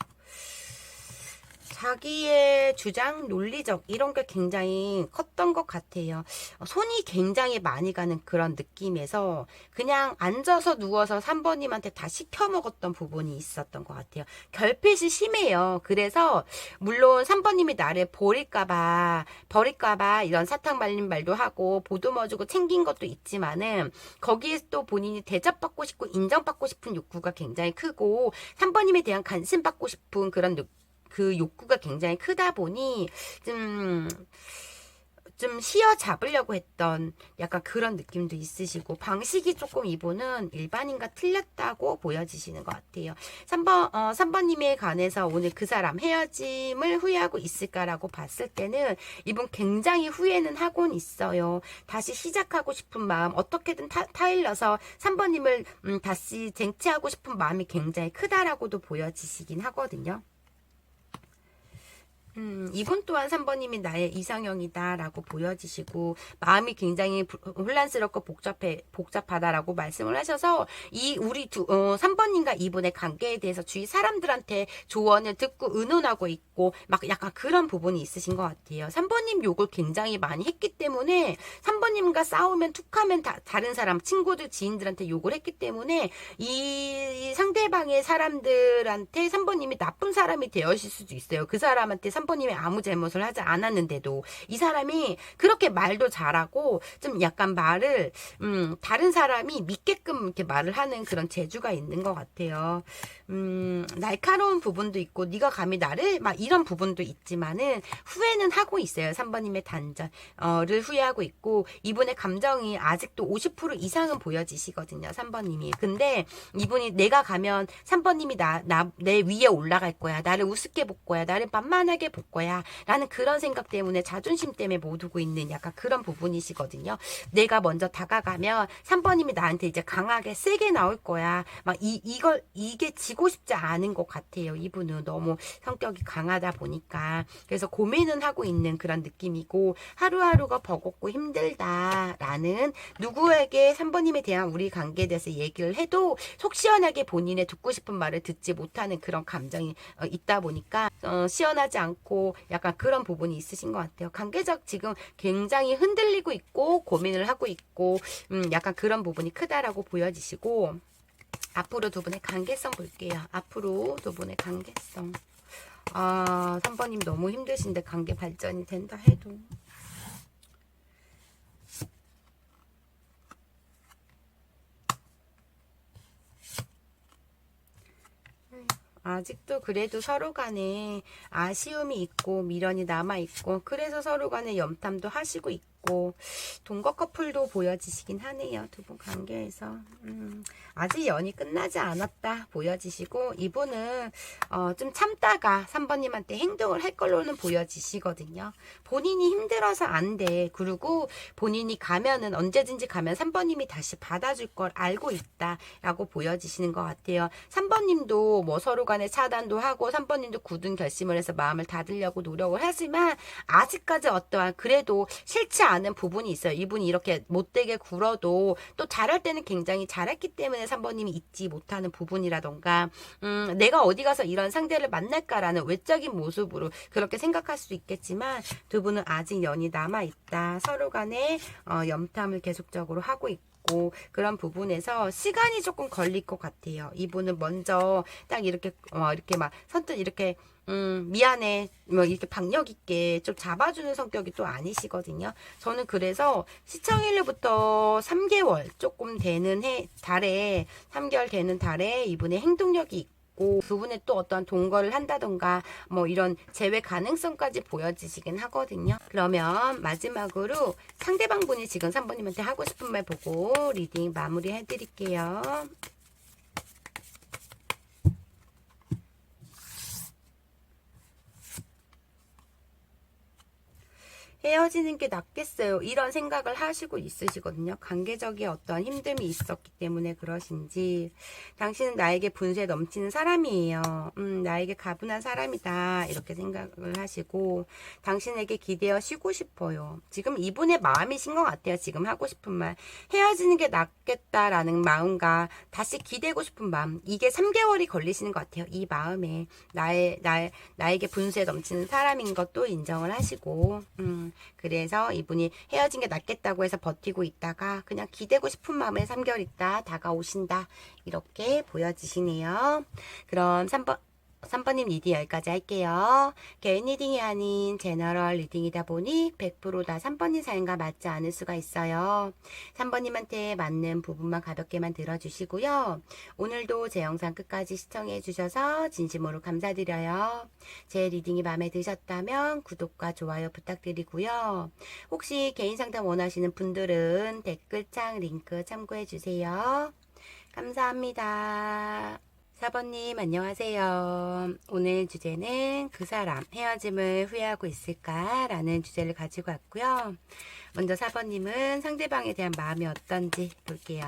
자기의 주장, 논리적 이런 게 굉장히 컸던 것 같아요. 손이 굉장히 많이 가는 그런 느낌에서 그냥 앉아서 누워서 3번님한테 다 시켜 먹었던 부분이 있었던 것 같아요. 결핍이 심해요. 그래서 물론 3번님이 나를 버릴까봐 이런 사탕 발린 말도 하고 보듬어주고 챙긴 것도 있지만은 거기에 또 본인이 대접받고 싶고 인정받고 싶은 욕구가 굉장히 크고 3번님에 대한 관심 받고 싶은 그 욕구가 굉장히 크다 보니 좀 휘어잡으려고 했던 약간 그런 느낌도 있으시고 방식이 조금 이분은 일반인과 틀렸다고 보여지시는 것 같아요. 3번님에 관해서 오늘 그 사람 헤어짐을 후회하고 있을까라고 봤을 때는 이분 굉장히 후회는 하곤 있어요. 다시 시작하고 싶은 마음 어떻게든 타일러서 3번님을 다시 쟁취하고 싶은 마음이 굉장히 크다라고도 보여지시긴 하거든요. 이분 또한 3번님이 나의 이상형이다라고 보여지시고 마음이 굉장히 혼란스럽고 복잡하다라고 말씀을 하셔서 우리 3번님과 이분의 관계에 대해서 주위 사람들한테 조언을 듣고 의논하고 있고 막 약간 그런 부분이 있으신 것 같아요. 3번님 욕을 굉장히 많이 했기 때문에 3번님과 싸우면 툭하면 다른 사람 친구들 지인들한테 욕을 했기 때문에 이 상대방의 사람들한테 3번님이 나쁜 사람이 되었을 수도 있어요. 그 사람한테 3번님이 아무 잘못을 하지 않았는데도 이 사람이 그렇게 말도 잘하고 좀 약간 말을 다른 사람이 믿게끔 이렇게 말을 하는 그런 재주가 있는 것 같아요. 날카로운 부분도 있고 네가 감히 나를 막 이런 부분도 있지만은 후회는 하고 있어요. 3번님의 단절을 후회하고 있고 이분의 감정이 아직도 50% 이상은 보여지시거든요. 3번님이. 근데 이분이 내가 가면 3번님이 내 위에 올라갈 거야. 나를 우습게 볼 거야. 나를 만만하게 볼 거야. 라는 그런 생각 때문에 자존심 때문에 못 오고 있는 약간 그런 부분이시거든요. 내가 먼저 다가가면 3번님이 나한테 이제 강하게 세게 나올 거야. 막 이게 지고 싶지 않은 것 같아요. 이분은 너무 성격이 강하다 보니까. 그래서 고민은 하고 있는 그런 느낌이고 하루하루가 버겁고 힘들다라는 누구에게 3번님에 대한 우리 관계에 대해서 얘기를 해도 속 시원하게 본인의 듣고 싶은 말을 듣지 못하는 그런 감정이 있다 보니까 시원하지 않고 약간 그런 부분이 있으신 것 같아요. 관계적 지금 굉장히 흔들리고 있고 고민을 하고 있고 약간 그런 부분이 크다라고 보여지시고 앞으로 두 분의 관계성 볼게요. 앞으로 두 분의 관계성. 3번님 너무 힘드신데 관계 발전이 된다 해도 아직도 그래도 서로 간에 아쉬움이 있고 미련이 남아있고 그래서 서로 간에 염탐도 하시고 있고 동거 커플도 보여지시긴 하네요. 두 분 관계에서 아직 연이 끝나지 않았다 보여지시고 이분은 좀 참다가 3번님한테 행동을 할 걸로는 보여지시거든요. 본인이 힘들어서 안 돼. 그리고 본인이 가면은 언제든지 가면 3번님이 다시 받아줄 걸 알고 있다 라고 보여지시는 것 같아요. 3번님도 뭐 서로 간에 차단도 하고 3번님도 굳은 결심을 해서 마음을 닫으려고 노력을 하지만 아직까지 어떠한 그래도 싫지 않은 부분이 있어요. 이분이 이렇게 못되게 굴어도 또 잘할 때는 굉장히 잘했기 때문에 3번님이 잊지 못하는 부분이라던가 내가 어디 가서 이런 상대를 만날까라는 외적인 모습으로 그렇게 생각할 수 있겠지만 두 분은 아직 연이 남아있다. 서로 간에 염탐을 계속적으로 하고 있고 그런 부분에서 시간이 조금 걸릴 것 같아요. 이분은 먼저 딱 이렇게 이렇게 막 선뜻 이렇게 미안해 뭐 이렇게 박력 있게 좀 잡아주는 성격이 또 아니시거든요. 저는 그래서 시청일로부터 3개월 조금 되는 달에 3개월 되는 달에 이분의 행동력이 있고 그분의 또 어떤 동거를 한다던가 뭐 이런 재회 가능성까지 보여지시긴 하거든요. 그러면 마지막으로 상대방 분이 지금 3번님한테 하고 싶은 말 보고 리딩 마무리 해드릴게요. 헤어지는 게 낫겠어요. 이런 생각을 하시고 있으시거든요. 관계적인 어떤 힘듦이 있었기 때문에 그러신지 당신은 나에게 분수에 넘치는 사람이에요. 나에게 가분한 사람이다. 이렇게 생각을 하시고 당신에게 기대어 쉬고 싶어요. 지금 이분의 마음이신 것 같아요. 지금 하고 싶은 말. 헤어지는 게 낫겠다라는 마음과 다시 기대고 싶은 마음. 이게 3개월이 걸리시는 것 같아요. 이 마음에 나에게 분수에 넘치는 사람인 것도 인정을 하시고 그래서 이분이 헤어진 게 낫겠다고 해서 버티고 있다가 그냥 기대고 싶은 마음에 3개월 있다 다가오신다 이렇게 보여지시네요. 그럼 3번님 리딩 여기까지 할게요. 개인 리딩이 아닌 제너럴 리딩이다 보니 100% 다 3번님 사연과 맞지 않을 수가 있어요. 3번님한테 맞는 부분만 가볍게만 들어주시고요. 오늘도 제 영상 끝까지 시청해 주셔서 진심으로 감사드려요. 제 리딩이 마음에 드셨다면 구독과 좋아요 부탁드리고요. 혹시 개인 상담 원하시는 분들은 댓글창 링크 참고해 주세요. 감사합니다. 4번님 안녕하세요. 오늘 주제는 그 사람 헤어짐을 후회하고 있을까? 라는 주제를 가지고 왔고요. 먼저 4번님은 상대방에 대한 마음이 어떤지 볼게요.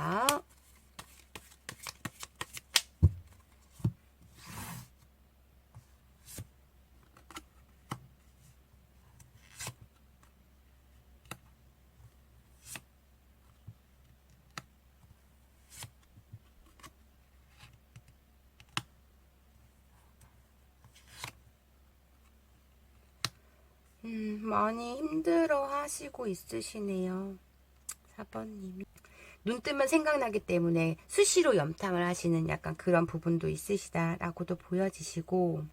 많이 힘들어 하시고 있으시네요. 4번님이. 눈 뜨면 생각나기 때문에 수시로 염탐을 하시는 약간 그런 부분도 있으시다라고도 보여지시고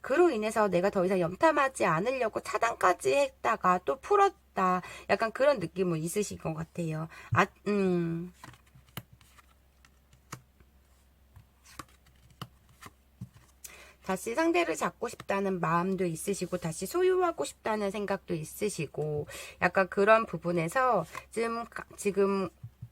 그로 인해서 내가 더 이상 염탐하지 않으려고 차단까지 했다가 또 풀었다. 약간 그런 느낌은 있으실 것 같아요. 다시 상대를 잡고 싶다는 마음도 있으시고 다시 소유하고 싶다는 생각도 있으시고 약간 그런 부분에서 지금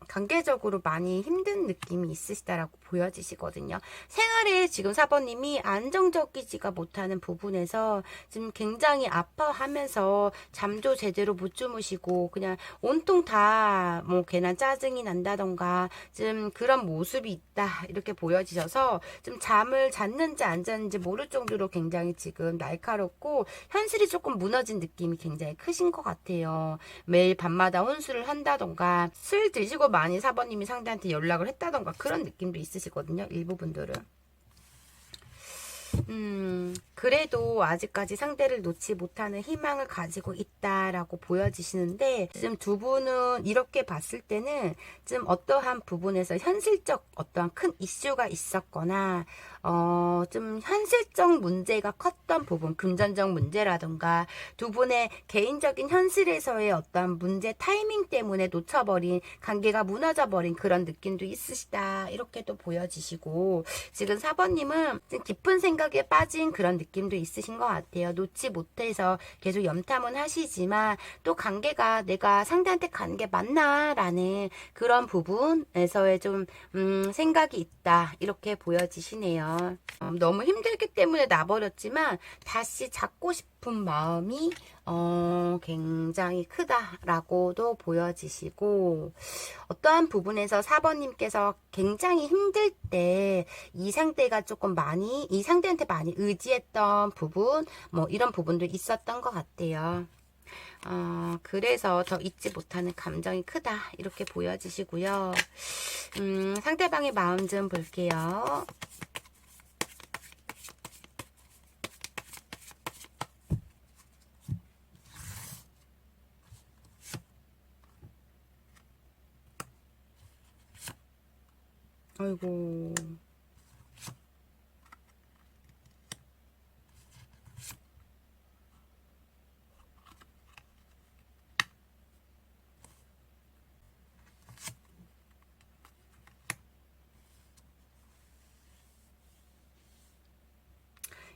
관계적으로 많이 힘든 느낌이 있으시다라고 보여지시거든요. 생활에 지금 4번님이 안정적이지가 못하는 부분에서 지금 굉장히 아파하면서 잠도 제대로 못 주무시고 그냥 온통 다 뭐 괜한 짜증이 난다던가 좀 그런 모습이 있다 이렇게 보여지셔서 좀 잠을 잤는지 안 잤는지 모를 정도로 굉장히 지금 날카롭고 현실이 조금 무너진 느낌이 굉장히 크신 것 같아요. 매일 밤마다 혼술을 한다던가 술 드시고 많이 4번님이 상대한테 연락을 했다던가 그런 느낌도 있으시거든요. 일부분들은. 그래도 아직까지 상대를 놓지 못하는 희망을 가지고 있다라고 보여지시는데 지금 두 분은 이렇게 봤을 때는 좀 어떠한 부분에서 현실적 어떠한 큰 이슈가 있었거나 좀 현실적 문제가 컸던 부분, 금전적 문제라던가 두 분의 개인적인 현실에서의 어떤 문제 타이밍 때문에 놓쳐버린 관계가 무너져버린 그런 느낌도 있으시다. 이렇게도 보여지시고 지금 4번님은 좀 깊은 생각에 빠진 그런 느낌도 있으신 것 같아요. 놓지 못해서 계속 염탐은 하시지만 또 관계가 내가 상대한테 가는 게 맞나 라는 그런 부분에서의 좀 생각이 있다. 이렇게 보여지시네요. 너무 힘들기 때문에 놔버렸지만 다시 잡고 싶은 마음이 굉장히 크다라고도 보여지시고 어떠한 부분에서 4번님께서 굉장히 힘들 때 이 상대가 조금 많이 이 상대한테 많이 의지했던 부분 뭐 이런 부분도 있었던 것 같아요. 그래서 더 잊지 못하는 감정이 크다 이렇게 보여지시고요. 상대방의 마음 좀 볼게요. 아이고.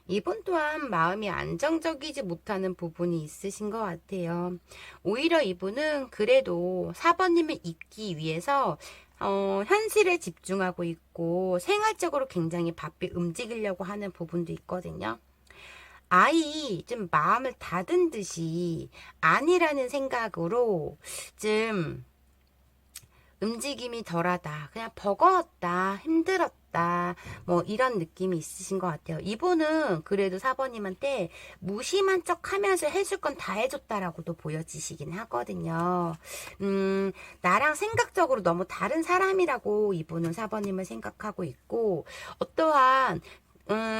이분 또한 마음이 안정적이지 못하는 부분이 있으신 것 같아요. 오히려 이분은 그래도 4번님을 잊기 위해서 현실에 집중하고 있고 생활적으로 굉장히 바삐 움직이려고 하는 부분도 있거든요. 아이 좀 마음을 다든 듯이 아니라는 생각으로 좀 움직임이 덜하다. 그냥 버거웠다. 힘들었다. 뭐 이런 느낌이 있으신 것 같아요. 이분은 그래도 4번님한테 무심한 척 하면서 해줄 건 다 해줬다라고도 보여지시긴 하거든요. 나랑 생각적으로 너무 다른 사람이라고 이분은 4번님을 생각하고 있고 어떠한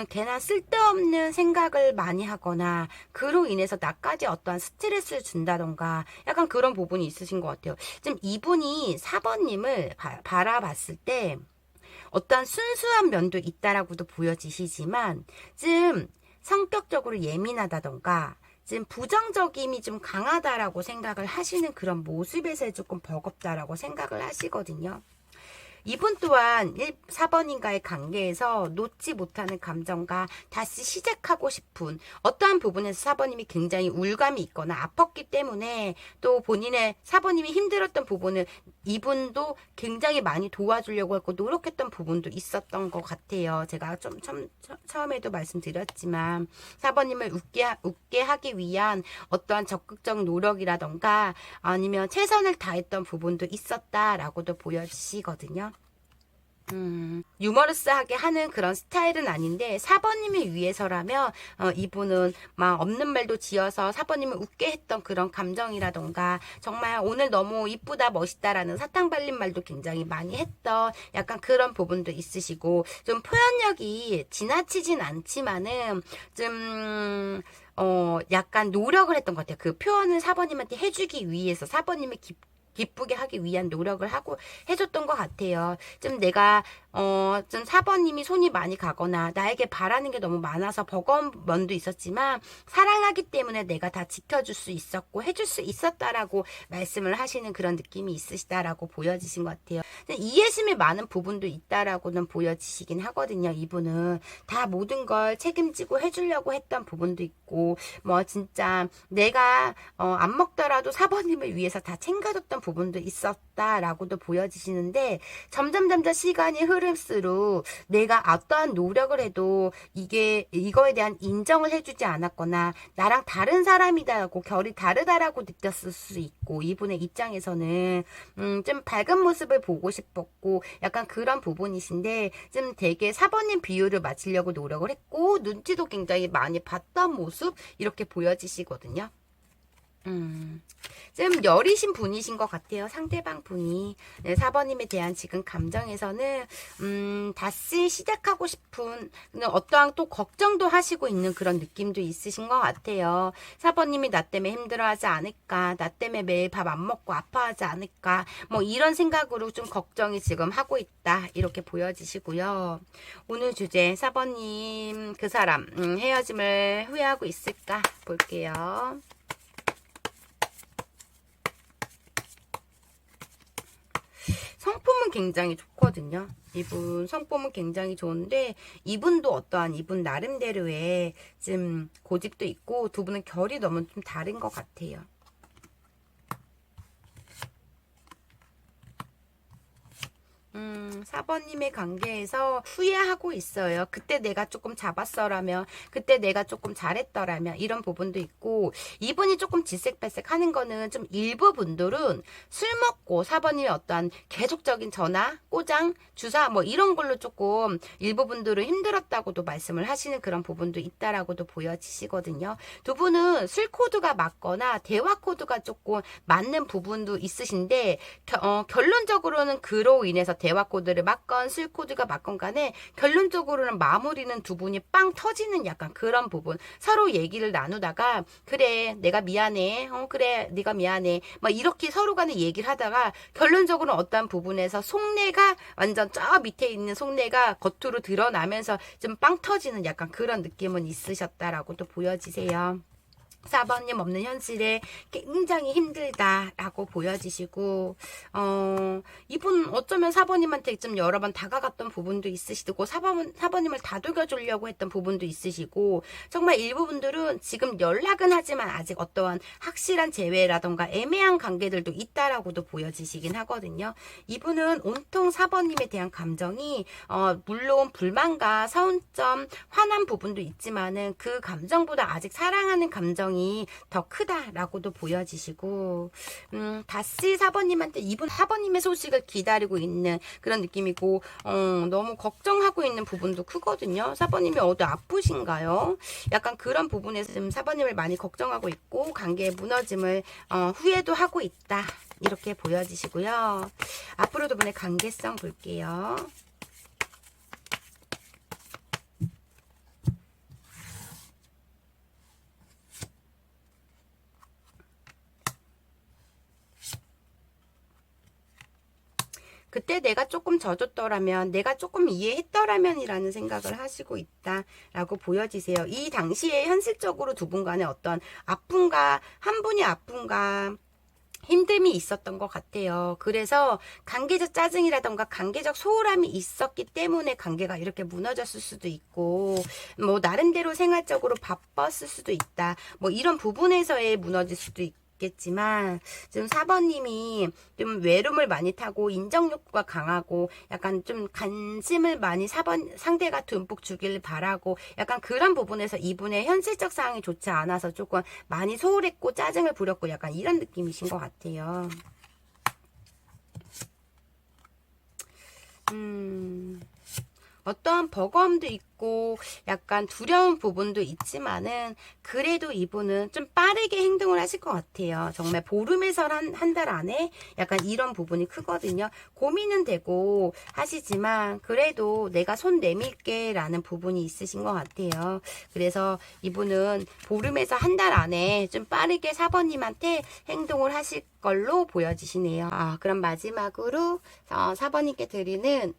걔나 쓸데없는 생각을 많이 하거나 그로 인해서 나까지 어떠한 스트레스를 준다던가 약간 그런 부분이 있으신 것 같아요. 지금 이분이 4번님을 바라봤을 때 어떠한 순수한 면도 있다라고도 보여지시지만 좀 성격적으로 예민하다던가 지금 부정적임이 좀 강하다라고 생각을 하시는 그런 모습에서 조금 버겁다라고 생각을 하시거든요. 이분 또한 4번인가의 관계에서 놓지 못하는 감정과 다시 시작하고 싶은 어떠한 부분에서 4번님이 굉장히 울감이 있거나 아팠기 때문에 또 본인의 4번님이 힘들었던 부분을 이분도 굉장히 많이 도와주려고 했고 노력했던 부분도 있었던 것 같아요. 제가 좀 처음에도 말씀드렸지만 4번님을 웃게 하기 위한 어떠한 적극적 노력이라던가 아니면 최선을 다했던 부분도 있었다라고도 보여지시거든요. 유머러스하게 하는 그런 스타일은 아닌데 4번님을 위해서라면 이분은 막 없는 말도 지어서 4번님을 웃게 했던 그런 감정이라던가 정말 오늘 너무 이쁘다 멋있다라는 사탕 발린 말도 굉장히 많이 했던 약간 그런 부분도 있으시고 좀 표현력이 지나치진 않지만은 좀 약간 노력을 했던 것 같아요. 그 표현을 4번님한테 해주기 위해서 4번님을 기쁘게 하기 위한 노력을 하고 해줬던 것 같아요. 좀 내가 좀 4번님이 손이 많이 가거나 나에게 바라는 게 너무 많아서 버거운 면도 있었지만 사랑하기 때문에 내가 다 지켜줄 수 있었고 해줄 수 있었다라고 말씀을 하시는 그런 느낌이 있으시다라고 보여지신 것 같아요. 이해심이 많은 부분도 있다라고는 보여지시긴 하거든요. 이분은 다 모든 걸 책임지고 해주려고 했던 부분도 있고 뭐 진짜 내가 안 먹더라도 4번님을 위해서 다 챙겨줬던 부분도 있었다라고도 보여지시는데 점점 시간이 흐를수록 내가 어떠한 노력을 해도 이거에 대한 인정을 해주지 않았거나 나랑 다른 사람이다라고 결이 다르다라고 느꼈을 수 있고 이분의 입장에서는 좀 밝은 모습을 보고 싶었고 약간 그런 부분이신데 좀 되게 4번님 비율을 맞추려고 노력을 했고 눈치도 굉장히 많이 봤던 모습 이렇게 보여지시거든요. 좀 여리신 분이신 것 같아요. 상대방 분이. 네, 4번님에 대한 지금 감정에서는 다시 시작하고 싶은 어떠한 또 걱정도 하시고 있는 그런 느낌도 있으신 것 같아요. 4번님이 나 때문에 힘들어하지 않을까, 나 때문에 매일 밥 안 먹고 아파하지 않을까, 뭐 이런 생각으로 좀 걱정이 지금 하고 있다, 이렇게 보여지시고요. 오늘 주제 4번님 그 사람 헤어짐을 후회하고 있을까 볼게요. 성품은 굉장히 좋거든요. 이분 성품은 굉장히 좋은데 이분도 어떠한 이분 나름대로의 좀 고집도 있고 두 분은 결이 너무 좀 다른 것 같아요. 4번님의 관계에서 후회하고 있어요. 그때 내가 조금 잡았어라면, 그때 내가 조금 잘했더라면, 이런 부분도 있고, 이분이 조금 질색팔색 하는 거는 좀 일부 분들은 술 먹고 4번님의 어떠한 계속적인 전화, 꼬장, 주사, 뭐 이런 걸로 조금 일부 분들은 힘들었다고도 말씀을 하시는 그런 부분도 있다라고도 보여지시거든요. 두 분은 술 코드가 맞거나 대화 코드가 조금 맞는 부분도 있으신데, 결론적으로는 그로 인해서 대화 코드를 맞건 술 코드가 맞건 간에 결론적으로는 마무리는 두 분이 빵 터지는 약간 그런 부분. 서로 얘기를 나누다가 그래 내가 미안해, 그래 네가 미안해, 막 이렇게 서로 간에 얘기를 하다가 결론적으로 어떠한 부분에서 속내가 완전 저 밑에 있는 속내가 겉으로 드러나면서 좀 빵 터지는 약간 그런 느낌은 있으셨다라고 또 보여지세요. 4번님 없는 현실에 굉장히 힘들다라고 보여지시고, 이분 어쩌면 4번님한테 좀 여러 번 다가갔던 부분도 있으시고, 4번님을 다독여주려고 했던 부분도 있으시고, 정말 일부 분들은 지금 연락은 하지만 아직 어떠한 확실한 재회라던가 애매한 관계들도 있다라고도 보여지시긴 하거든요. 이분은 온통 4번님에 대한 감정이, 물론 불만과 서운점, 화난 부분도 있지만은 그 감정보다 아직 사랑하는 감정이 더 크다라고도 보여지시고, 다시 4번님한테 이분 4번님의 소식을 기다리고 있는 그런 느낌이고, 너무 걱정하고 있는 부분도 크거든요. 4번님이 어디 아프신가요? 약간 그런 부분에서 좀 4번님을 많이 걱정하고 있고 관계의 무너짐을 후회도 하고 있다, 이렇게 보여지시고요. 앞으로 두 분의 관계성 볼게요. 그때 내가 조금 져줬더라면, 내가 조금 이해했더라면이라는 생각을 하시고 있다라고 보여지세요. 이 당시에 현실적으로 두 분 간에 어떤 아픔과, 한 분이 아픔과 힘듦이 있었던 것 같아요. 그래서 관계적 짜증이라던가 관계적 소홀함이 있었기 때문에 관계가 이렇게 무너졌을 수도 있고, 뭐 나름대로 생활적으로 바빴을 수도 있다, 뭐 이런 부분에서의 무너질 수도 있겠지만, 지금 4번님이 좀 외로움을 많이 타고 인정 욕구가 강하고 약간 좀 관심을 많이 4번 상대가 듬뿍 주길 바라고, 약간 그런 부분에서 이분의 현실적 상황이 좋지 않아서 조금 많이 소홀했고 짜증을 부렸고 약간 이런 느낌이신 것 같아요. 어떠한 버거움도 있고 약간 두려운 부분도 있지만은 그래도 이분은 좀 빠르게 행동을 하실 것 같아요. 정말 보름에서 한 달 안에 약간 이런 부분이 크거든요. 고민은 되고 하시지만 그래도 내가 손 내밀게 라는 부분이 있으신 것 같아요. 그래서 이분은 보름에서 한 달 안에 좀 빠르게 4번님한테 행동을 하실 걸로 보여지시네요. 그럼 마지막으로 4번님께 드리는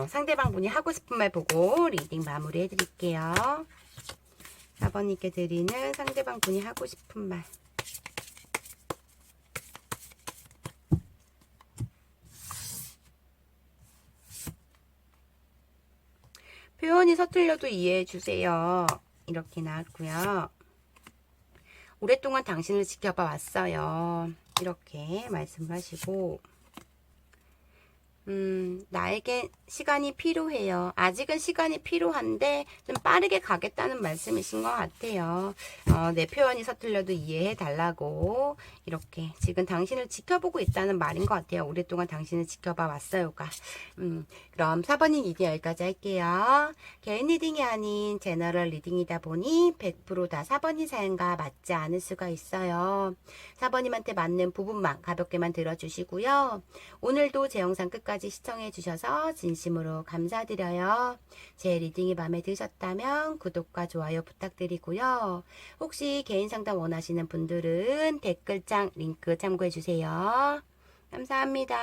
상대방 분이 하고 싶은 말 보고 리딩 마무리 해드릴게요. 4번님께 드리는 상대방 분이 하고 싶은 말. 표현이 서툴려도 이해해 주세요. 이렇게 나왔고요. 오랫동안 당신을 지켜봐 왔어요. 이렇게 말씀을 하시고, 나에게 시간이 필요해요. 아직은 시간이 필요한데 좀 빠르게 가겠다는 말씀이신 것 같아요. 내 표현이 서툴려도 이해해 달라고 이렇게 지금 당신을 지켜보고 있다는 말인 것 같아요. 오랫동안 당신을 지켜봐 왔어요가. 그럼 4번인 리딩 여기까지 할게요. 개인 리딩이 아닌 제너럴 리딩이다 보니 100% 다 4번인 사연과 맞지 않을 수가 있어요. 4번님한테 맞는 부분만 가볍게만 들어주시고요. 오늘도 제 영상 끝까지 시청해 주셔서 진심으로 감사드려요. 제 리딩이 마음에 드셨다면 구독과 좋아요 부탁드리고요. 혹시 개인 상담 원하시는 분들은 댓글창 링크 참고해 주세요. 감사합니다.